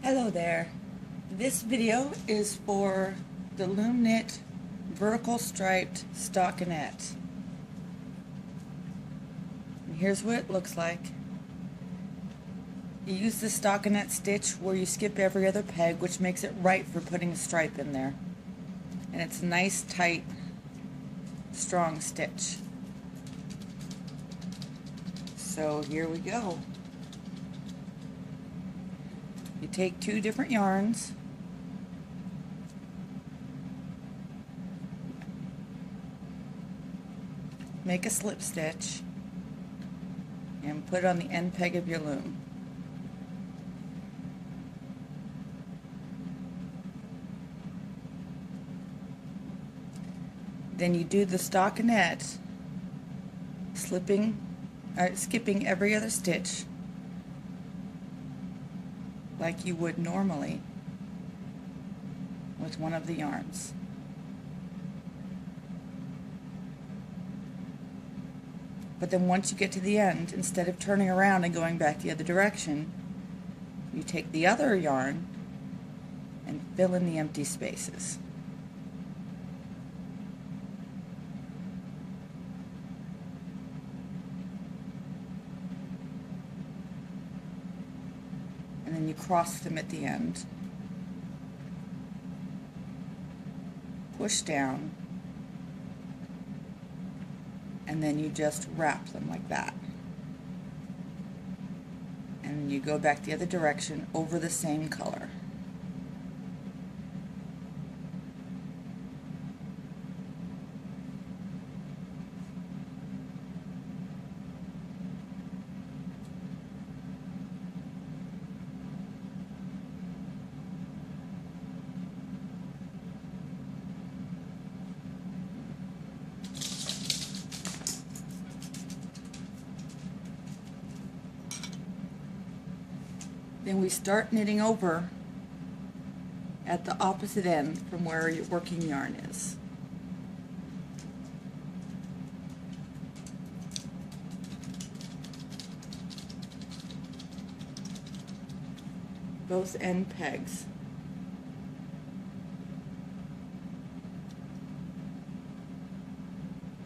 Hello there. This video is for the Loom Knit vertical striped stockinette. And here's what it looks like. You use the stockinette stitch where you skip every other peg, which makes it right for putting a stripe in there. And it's a nice, tight, strong stitch. So here we go. You take two different yarns, make a slip stitch, and put it on the end peg of your loom. Then you do the stockinette, skipping every other stitch like you would normally with one of the yarns. But then once you get to the end, instead of turning around and going back the other direction, you take the other yarn and fill in the empty spaces. And then you cross them at the end. Push down, and then you just wrap them like that. And you go back the other direction over the same color. Then we start knitting over at the opposite end from where your working yarn is. Both end pegs.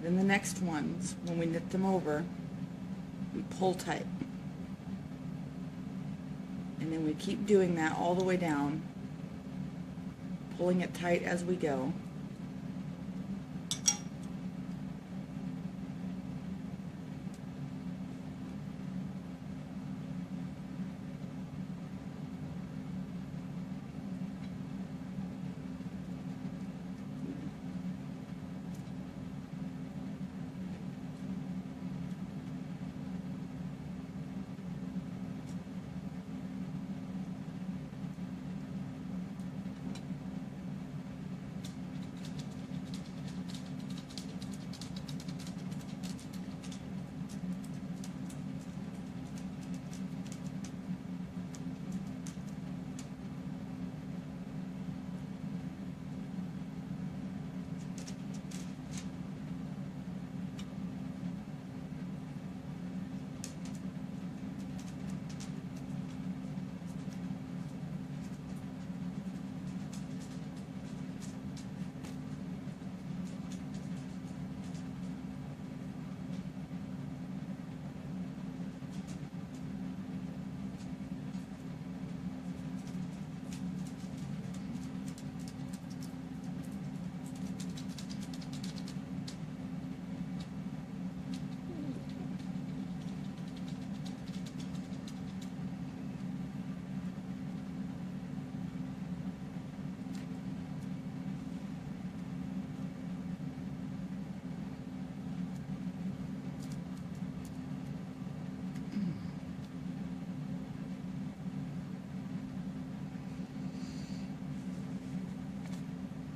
Then the next ones, when we knit them over, we pull tight. And then we keep doing that all the way down, pulling it tight as we go.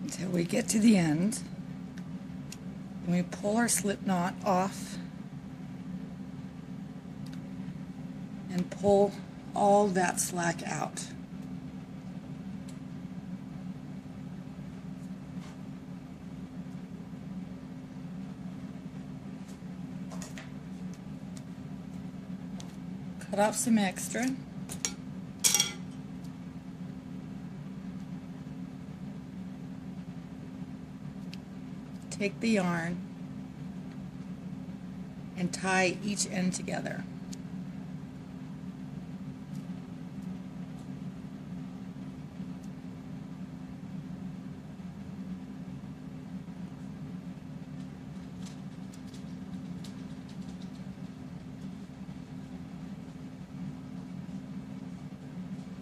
Until we get to the end, and we pull our slip knot off and pull all that slack out. Cut off some extra. take the yarn and tie each end together.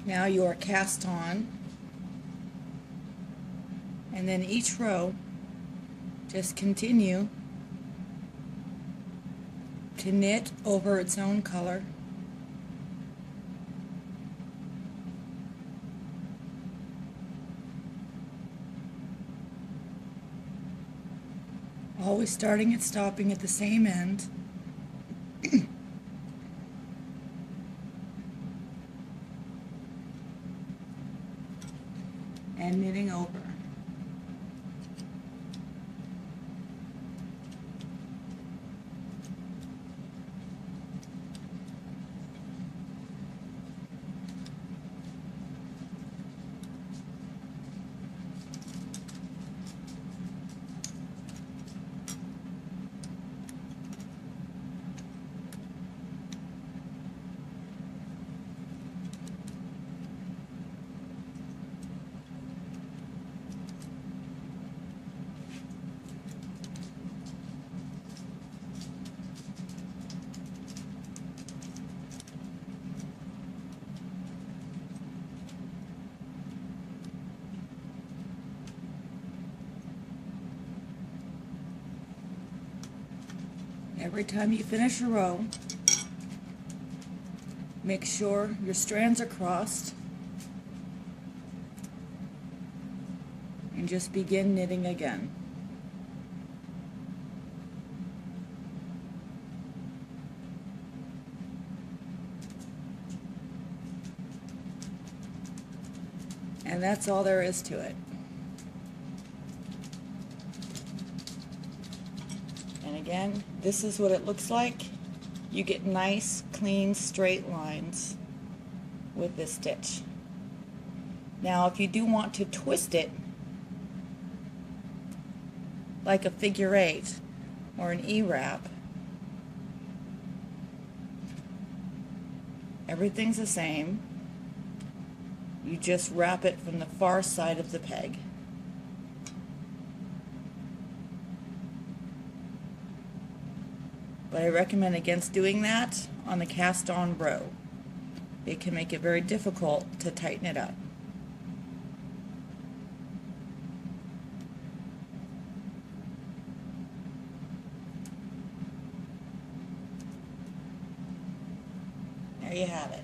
Now you are cast on, and then each row just continue to knit over its own color. Always starting and stopping at the same end. And knitting over. Every time you finish a row, make sure your strands are crossed and just begin knitting again. And that's all there is to it. And again, this is what it looks like. You get nice, clean, straight lines with this stitch. Now, if you do want to twist it, like a figure 8 or an E-wrap, everything's the same. You just wrap it from the far side of the peg. But I recommend against doing that on the cast on row. It can make it very difficult to tighten it up. There you have it.